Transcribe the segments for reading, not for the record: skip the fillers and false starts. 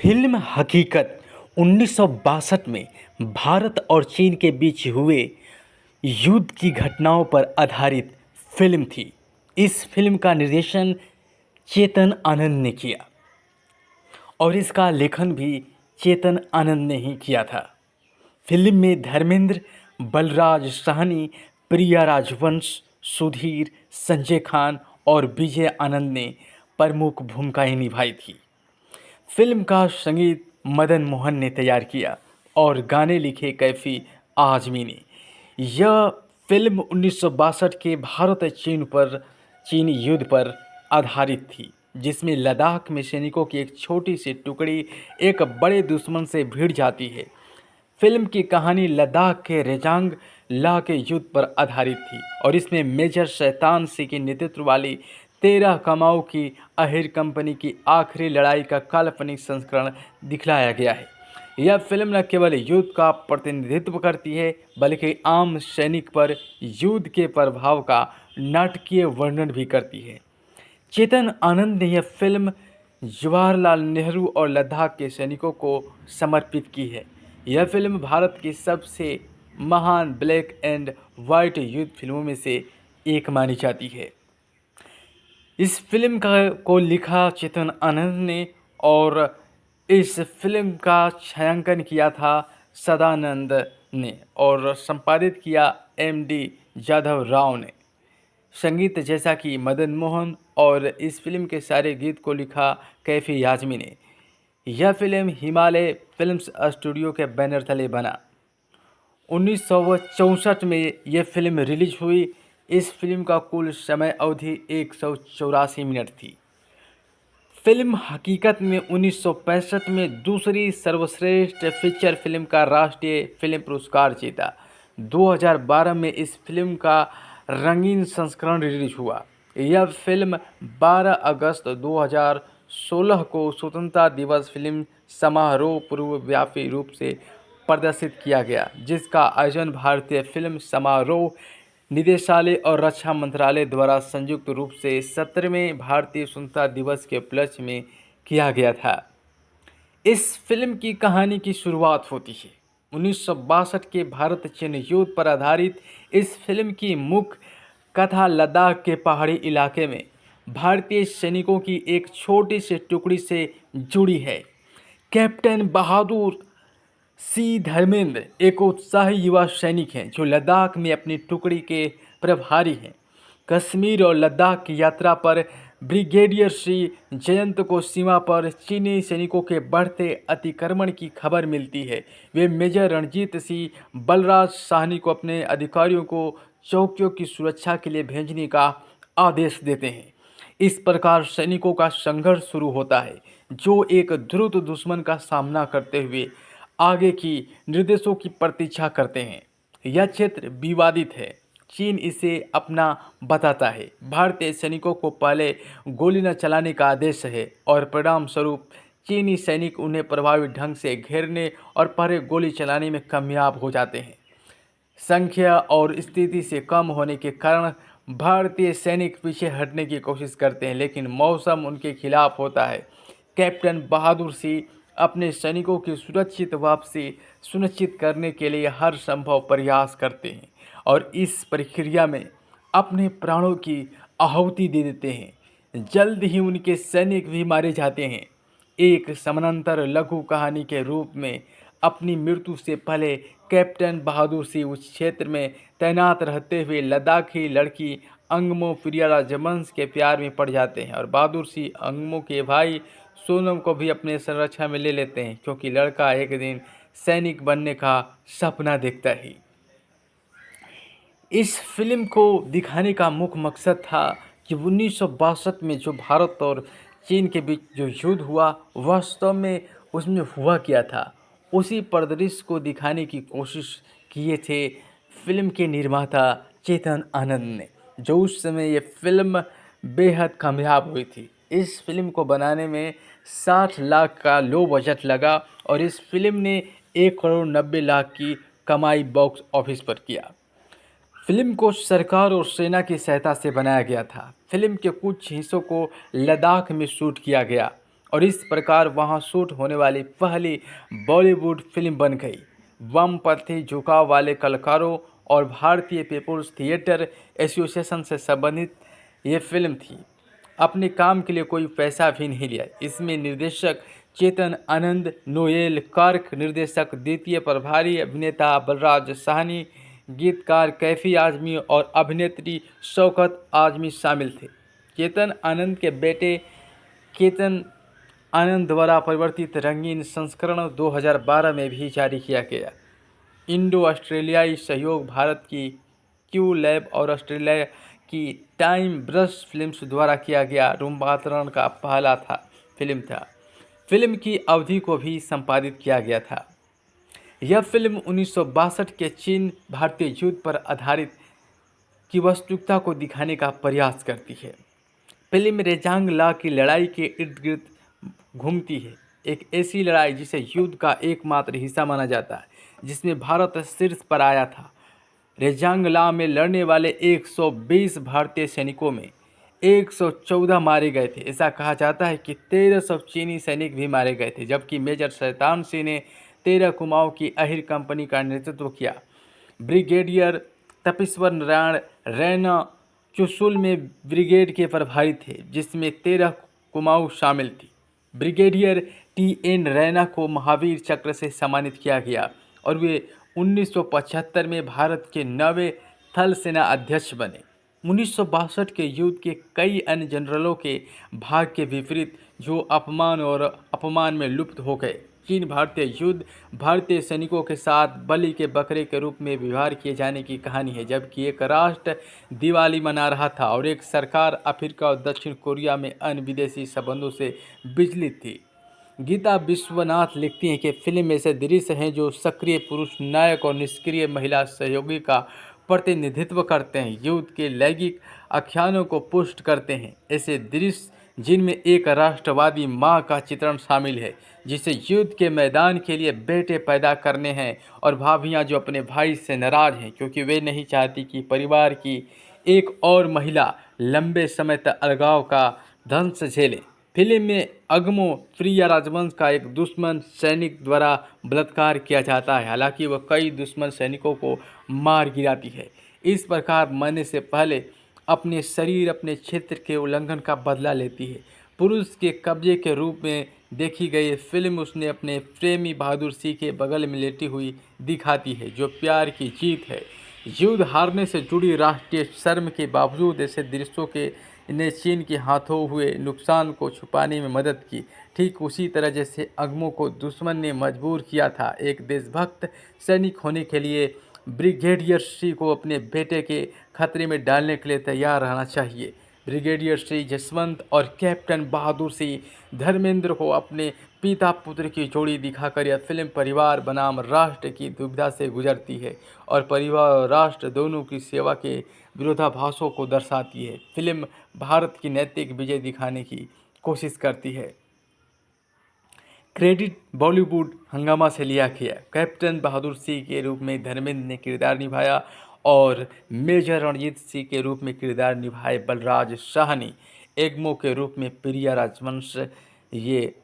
Film हकीकत 1962 में भारत और चीन के बीच हुए युद्ध की घटनाओं पर आधारित फिल्म थी। इस फिल्म का निर्देशन चेतन आनंद ने किया और इसका लेखन भी चेतन आनंद ने ही किया था। फिल्म में धर्मेंद्र, बलराज साहनी, प्रिया राजवंश, सुधीर, संजय खान और विजय आनंद ने प्रमुख भूमिकाएं निभाई थी। फिल्म का संगीत मदन मोहन ने तैयार किया और गाने लिखे कैफी आज़मी ने। यह फिल्म 1962 के भारत-चीन युद्ध पर आधारित थी, जिसमें लद्दाख में सैनिकों की एक छोटी सी टुकड़ी एक बड़े दुश्मन से भिड़ जाती है। फिल्म की कहानी लद्दाख के रेजांग ला के युद्ध पर आधारित थी और इसमें मेजर शैतान सिंह के नेतृत्व वाली 13 कमाओं की अहिर कंपनी की आखिरी लड़ाई का काल्पनिक संस्करण दिखलाया गया है। यह फिल्म न केवल युद्ध का प्रतिनिधित्व करती है, बल्कि आम सैनिक पर युद्ध के प्रभाव का नाटकीय वर्णन भी करती है। चेतन आनंद ने यह फिल्म जवाहरलाल नेहरू और लद्दाख के सैनिकों को समर्पित की है। यह फिल्म भारत की सबसे महान ब्लैक एंड वाइट युद्ध फिल्मों में से एक मानी जाती है। इस फिल्म को लिखा चेतन आनंद ने और इस फिल्म का छायांकन किया था सदानंद ने और संपादित किया एम.डी. जाधव राव ने। संगीत जैसा कि मदन मोहन और इस फिल्म के सारे गीत को लिखा कैफी आज़मी ने। यह फिल्म हिमालय फिल्म्स स्टूडियो के बैनर तले बना। 1964 में यह फिल्म रिलीज हुई। इस फिल्म का कुल समय अवधि 184 मिनट थी। फिल्म हकीकत में 1965 में दूसरी सर्वश्रेष्ठ फीचर फिल्म का राष्ट्रीय फिल्म पुरस्कार जीता। 2012 में इस फिल्म का रंगीन संस्करण रिलीज हुआ। यह फिल्म 12 अगस्त 2016 को स्वतंत्रता दिवस फिल्म समारोह पूर्वव्यापी रूप से प्रदर्शित किया गया, जिसका आयोजन भारतीय फिल्म समारोह निदेशालय और रक्षा मंत्रालय द्वारा संयुक्त रूप से 17वें भारतीय स्वतंत्रता दिवस के उपलक्ष्य में किया गया था। इस फिल्म की कहानी की शुरुआत होती है 1962 के भारत-चीन युद्ध पर आधारित। इस फिल्म की मुख्य कथा लद्दाख के पहाड़ी इलाके में भारतीय सैनिकों की एक छोटी सी टुकड़ी से जुड़ी है। कैप्टन बहादुर सी धर्मेंद्र एक उत्साही युवा सैनिक हैं जो लद्दाख में अपनी टुकड़ी के प्रभारी हैं। कश्मीर और लद्दाख की यात्रा पर ब्रिगेडियर सी जयंत को सीमा पर चीनी सैनिकों के बढ़ते अतिक्रमण की खबर मिलती है। वे मेजर रणजीत सिंह बलराज साहनी को अपने अधिकारियों को चौकियों की सुरक्षा के लिए भेजने का आदेश देते हैं। इस प्रकार सैनिकों का संघर्ष शुरू होता है, जो एक द्रुत दुश्मन का सामना करते हुए आगे की निर्देशों की प्रतीक्षा करते हैं। यह क्षेत्र विवादित है। चीन इसे अपना बताता है। भारतीय सैनिकों को पहले गोली न चलाने का आदेश है और परिणाम स्वरूप चीनी सैनिक उन्हें प्रभावी ढंग से घेरने और पहले गोली चलाने में कामयाब हो जाते हैं। संख्या और स्थिति से कम होने के कारण भारतीय सैनिक पीछे हटने की कोशिश करते हैं, लेकिन मौसम उनके खिलाफ होता है। कैप्टन बहादुर सिंह अपने सैनिकों की सुरक्षित वापसी सुनिश्चित करने के लिए हर संभव प्रयास करते हैं और इस प्रक्रिया में अपने प्राणों की आहुति दे देते हैं। जल्द ही उनके सैनिक भी मारे जाते हैं। एक समानांतर लघु कहानी के रूप में अपनी मृत्यु से पहले कैप्टन बहादुर सिंह उस क्षेत्र में तैनात रहते हुए लद्दाखी लड़की अंगमो प्रिया राजवंश के प्यार में पड़ जाते हैं और बहादुर सिंह अंगमो के भाई सोनम को भी अपने संरक्षण में ले लेते हैं, क्योंकि लड़का एक दिन सैनिक बनने का सपना देखता है। इस फिल्म को दिखाने का मुख्य मकसद था कि 1962 में जो भारत और चीन के बीच जो युद्ध हुआ, वास्तव में उसमें हुआ क्या था, उसी परिदृश्य को दिखाने की कोशिश किए थे फिल्म के निर्माता चेतन आनंद ने, जो उस समय ये फिल्म बेहद कामयाब हुई थी। इस फिल्म को बनाने में 60 लाख का लो बजट लगा और इस फिल्म ने 1 करोड़ 90 लाख की कमाई बॉक्स ऑफिस पर किया। फिल्म को सरकार और सेना की सहायता से बनाया गया था। फिल्म के कुछ हिस्सों को लद्दाख में शूट किया गया और इस प्रकार वहां शूट होने वाली पहली बॉलीवुड फिल्म बन गई। वामपंथी झुकाव वाले कलाकारों और भारतीय पीपुल्स थिएटर एसोसिएशन से संबंधित ये फिल्म थी। अपने काम के लिए कोई पैसा भी नहीं लिया। इसमें निर्देशक चेतन आनंद, नोएल कार्क, निर्देशक द्वितीय प्रभारी अभिनेता बलराज साहनी, गीतकार कैफी आजमी और अभिनेत्री शौकत आजमी शामिल थे। चेतन आनंद के बेटे केतन आनंद द्वारा परिवर्तित रंगीन संस्करण 2012 में भी जारी किया गया। इंडो ऑस्ट्रेलियाई सहयोग भारत की क्यू लैब और ऑस्ट्रेलिया की टाइम ब्रश फिल्म्स द्वारा किया गया रूपांतरण का पहला फिल्म था। फिल्म की अवधि को भी संपादित किया गया था। यह फिल्म 1962 के चीन भारतीय युद्ध पर आधारित की वास्तविकता को दिखाने का प्रयास करती है। फिल्म रेजांग ला की लड़ाई के इर्द गिर्द घूमती है, एक ऐसी लड़ाई जिसे युद्ध का एकमात्र हिस्सा माना जाता है जिसमें भारत शीर्ष पर आया था। रेजांग ला में लड़ने वाले 120 भारतीय सैनिकों में 114 मारे गए थे। ऐसा कहा जाता है कि 1300 चीनी सैनिक भी मारे गए थे, जबकि मेजर शैतान सिंह ने 13 कुमाऊं की अहिर कंपनी का नेतृत्व किया। ब्रिगेडियर तपेश्वर नारायण रैना चुशुल में ब्रिगेड के प्रभारी थे, जिसमें 13 कुमाऊं शामिल थी। ब्रिगेडियर TN रैना को महावीर चक्र से सम्मानित किया गया और वे 1975 में भारत के 9वें थल सेना अध्यक्ष बने। 1962 के युद्ध के कई अन्य जनरलों के भाग के विपरीत जो अपमान में लुप्त हो गए। चीन भारतीय युद्ध भारतीय सैनिकों के साथ बलि के बकरे के रूप में व्यवहार किए जाने की कहानी है, जबकि एक राष्ट्र दिवाली मना रहा था और एक सरकार अफ्रीका और दक्षिण कोरिया में अन्य विदेशी संबंधों से विचलित थी। गीता विश्वनाथ लिखती हैं कि फिल्म में ऐसे दृश्य हैं जो सक्रिय पुरुष नायक और निष्क्रिय महिला सहयोगी का प्रतिनिधित्व करते हैं, युद्ध के लैंगिक आख्यानों को पुष्ट करते हैं। ऐसे दृश्य जिनमें एक राष्ट्रवादी माँ का चित्रण शामिल है जिसे युद्ध के मैदान के लिए बेटे पैदा करने हैं, और भाभियाँ जो अपने भाई से नाराज हैं क्योंकि वे नहीं चाहती कि परिवार की एक और महिला लंबे समय तक अलगाव का दंश झेले। फिल्म में अगमो प्रिया राजवंश का एक दुश्मन सैनिक द्वारा बलात्कार किया जाता है, हालांकि वह कई दुश्मन सैनिकों को मार गिराती है। इस प्रकार मरने से पहले अपने शरीर अपने क्षेत्र के उल्लंघन का बदला लेती है। पुरुष के कब्जे के रूप में देखी गई फिल्म उसने अपने प्रेमी बहादुर सिंह के बगल में लेटी हुई दिखाती है, जो प्यार की जीत है। युद्ध हारने से जुड़ी राष्ट्रीय शर्म के बावजूद ऐसे दृश्यों के ने चीन के हाथों हुए नुकसान को छुपाने में मदद की, ठीक उसी तरह जैसे अगमों को दुश्मन ने मजबूर किया था। एक देशभक्त सैनिक होने के लिए ब्रिगेडियर सिंह को अपने बेटे के खतरे में डालने के लिए तैयार रहना चाहिए। ब्रिगेडियर सिंह जसवंत और कैप्टन बहादुर सिंह धर्मेंद्र को अपने पिता पुत्र की जोड़ी दिखाकर यह फिल्म परिवार बनाम राष्ट्र की दुविधा से गुजरती है और परिवार और राष्ट्र दोनों की सेवा के विरोधाभासों को दर्शाती है। फिल्म भारत की नैतिक विजय दिखाने की कोशिश करती है। क्रेडिट बॉलीवुड हंगामा से लिया गया। कैप्टन बहादुर सिंह के रूप में धर्मेंद्र ने किरदार निभाया और मेजर रणजीत सिंह के रूप में किरदार निभाए बलराज साहनी। एग्मो के रूप में प्रिया राजवंश ये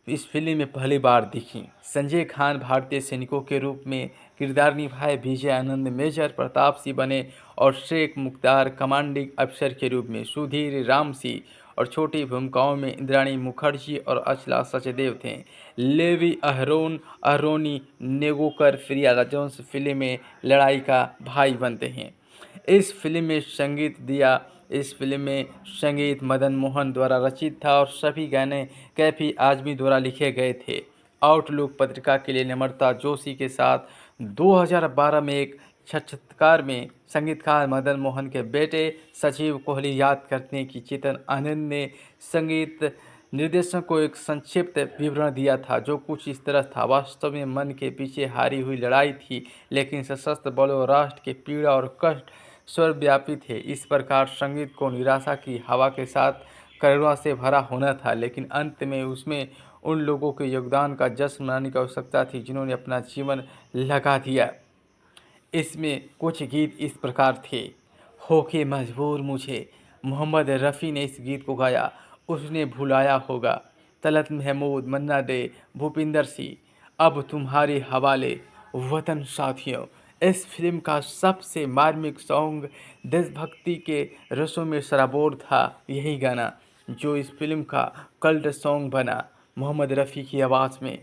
इस फिल्म में पहली बार दिखी। संजय खान भारतीय सैनिकों के रूप में किरदार निभाए। विजय आनंद मेजर प्रताप सिंह बने और शेख मुख्तार कमांडिंग अफसर के रूप में। सुधीर राम सिंह और छोटी भूमिकाओं में इंद्राणी मुखर्जी और अचला सचदेव थे। लेवी अहरोनी नेगोकर प्रिया राजवंश फिल्म में लड़ाई का भाई बनते हैं। इस फिल्म में संगीत मदन मोहन द्वारा रचित था और सभी गाने कैफी आजमी द्वारा लिखे गए थे। आउटलुक पत्रिका के लिए नम्रता जोशी के साथ 2012 में एक साक्षात्कार में संगीतकार मदन मोहन के बेटे सचिव कोहली याद करते हैं कि चेतन आनंद ने संगीत निर्देशक को एक संक्षिप्त विवरण दिया था जो कुछ इस तरह था। वास्तव में मन के पीछे हारी हुई लड़ाई थी, लेकिन सशस्त्र बलों और राष्ट्र के पीड़ा और कष्ट सर्वव्यापी थे। इस प्रकार संगीत को निराशा की हवा के साथ करुणा से भरा होना था, लेकिन अंत में उसमें उन लोगों के योगदान का जश्न मनाने की आवश्यकता थी जिन्होंने अपना जीवन लगा दिया। इसमें कुछ गीत इस प्रकार थे। होके मजबूर मुझे, मोहम्मद रफ़ी ने इस गीत को गाया। उसने भुलाया होगा तलत महमूद, मन्ना डे, भूपिंदर सिंह, अब तुम्हारे हवाले, वतन साथियों। इस फिल्म का सबसे मार्मिक सॉन्ग देशभक्ति के रसों में सराबोर था यही गाना, जो इस फिल्म का कल्ट सॉन्ग बना, मोहम्मद रफ़ी की आवाज़ में।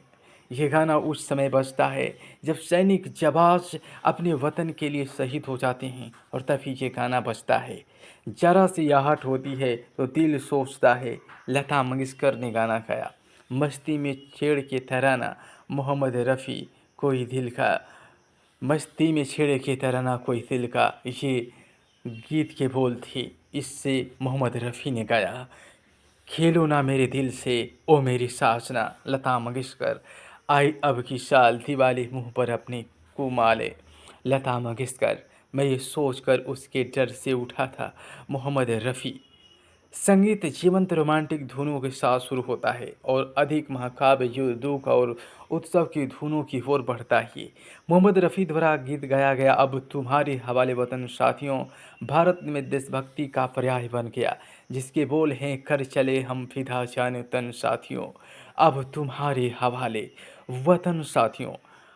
ये गाना उस समय बजता है जब सैनिक जाबाज अपने वतन के लिए शहीद हो जाते हैं, और तभी ये गाना बजता है। जरा सी आहट होती है तो दिल सोचता है, लता मंगेशकर ने गाना गाया। मस्ती में छेड़ के तराना, मोहम्मद रफ़ी, कोई दिल का, मस्ती में छेड़ के तराना कोई दिल का, ये गीत के बोल थे। इससे मोहम्मद रफ़ी ने गाया। खेलो ना मेरे दिल से ओ मेरी साजना, लता मंगेशकर। आई अब की साल दिवाली मुंह पर अपने कुमाले, लता मंगेशकर। मैं ये सोचकर उसके डर से उठा था, मोहम्मद रफ़ी। संगीत जीवंत रोमांटिक धुनों के साथ शुरू होता है और अधिक महाकाव्य युद्ध, दुख और उत्सव की धुनों की ओर बढ़ता ही। मोहम्मद रफ़ी द्वारा गीत गाया गया अब तुम्हारे हवाले वतन साथियों भारत में देशभक्ति का पर्याय बन गया, जिसके बोल हैं कर चले हम फिदा जाने तन साथियों, अब तुम्हारे हवाले वतन साथियों।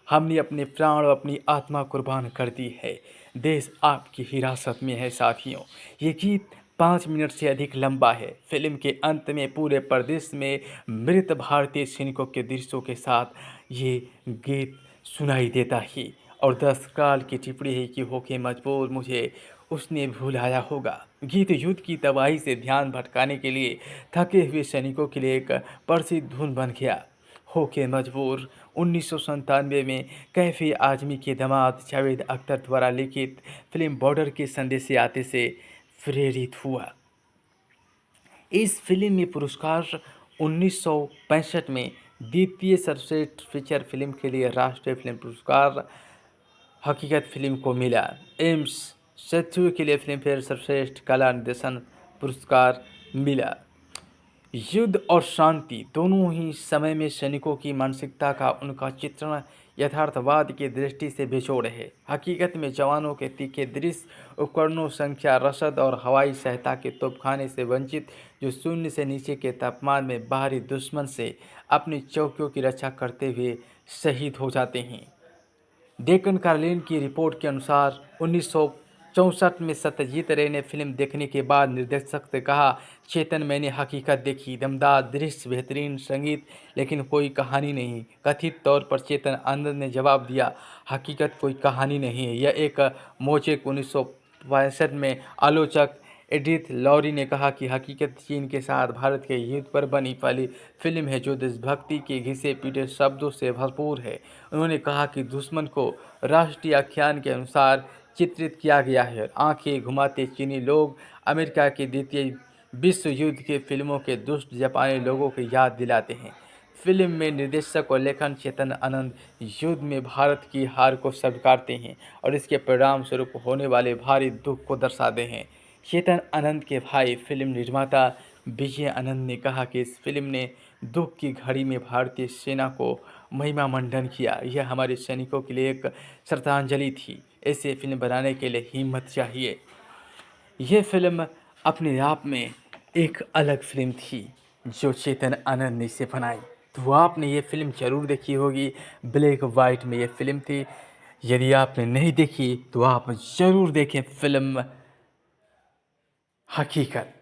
हमने अपने प्राण और अपनी आत्मा कुर्बान कर दी है, देश आपकी हिरासत में है साथियों। ये गीत 5 मिनट से अधिक लंबा है। फिल्म के अंत में पूरे प्रदेश में मृत भारतीय सैनिकों के दृश्यों के साथ ये गीत सुनाई देता ही, और 10 साल की टिप्पणी है कि होके मजबूर मुझे उसने भुलाया होगा। गीत युद्ध की तबाही से ध्यान भटकाने के लिए थके हुए सैनिकों के लिए एक प्रसिद्ध धुन बन गया। होके मजबूर 1997 में कैफी आजमी के दामाद जावेद अख्तर द्वारा लिखित फिल्म बॉर्डर के संदेश आते से प्रेरित हुआ। इस फिल्म में पुरस्कार 1965 में द्वितीय सर्वश्रेष्ठ फीचर फिल्म के लिए राष्ट्रीय फिल्म पुरस्कार हकीकत फिल्म को मिला। एम्स सेतु के लिए फिल्म फेयर सर्वश्रेष्ठ कला निर्देशन पुरस्कार मिला। युद्ध और शांति दोनों ही समय में सैनिकों की मानसिकता का उनका चित्रण यथार्थवाद की दृष्टि से बेजोड़ है। हकीकत में जवानों के तीखे दृश्य, उपकरणों संख्या, रसद और हवाई सहायता के तोपखाने से वंचित, जो शून्य से नीचे के तापमान में बाहरी दुश्मन से अपनी चौकियों की रक्षा करते हुए शहीद हो जाते हैं। डेक्कन कार्लिन की रिपोर्ट के अनुसार 1964 में सत्यजीत रे ने फिल्म देखने के बाद निर्देशक से कहा, चेतन मैंने हकीकत देखी, दमदार दृश्य, बेहतरीन संगीत, लेकिन कोई कहानी नहीं। कथित तौर पर चेतन आनंद ने जवाब दिया, हकीकत कोई कहानी नहीं है, यह एक मोजेक। 1962 में आलोचक एडिथ लॉरी ने कहा कि हकीकत चीन के साथ भारत के युद्ध पर बनी पहली फिल्म है जो देशभक्ति के घिसे पीटे शब्दों से भरपूर है। उन्होंने कहा कि दुश्मन को राष्ट्रीय आख्यान के अनुसार चित्रित किया गया है और आंखें घुमाते चीनी लोग अमेरिका के द्वितीय विश्व युद्ध के फिल्मों के दुष्ट जापानी लोगों की याद दिलाते हैं। फिल्म में निर्देशक और लेखन चेतन आनंद युद्ध में भारत की हार को स्वीकारते हैं और इसके परिणाम स्वरूप होने वाले भारी दुख को दर्शाते हैं। चेतन आनंद के भाई फिल्म निर्माता विजय आनंद ने कहा कि इस फिल्म ने दुख की घड़ी में भारतीय सेना को महिमा मंडन किया। यह हमारे सैनिकों के लिए एक श्रद्धांजलि थी। ऐसे फिल्म बनाने के लिए हिम्मत चाहिए। यह फिल्म अपने आप में एक अलग फिल्म थी जो चेतन आनंद ने इसे बनाई। तो आपने ये फिल्म ज़रूर देखी होगी, ब्लैक वाइट में ये फिल्म थी। यदि आपने नहीं देखी तो आप ज़रूर देखें फिल्म हकीकत।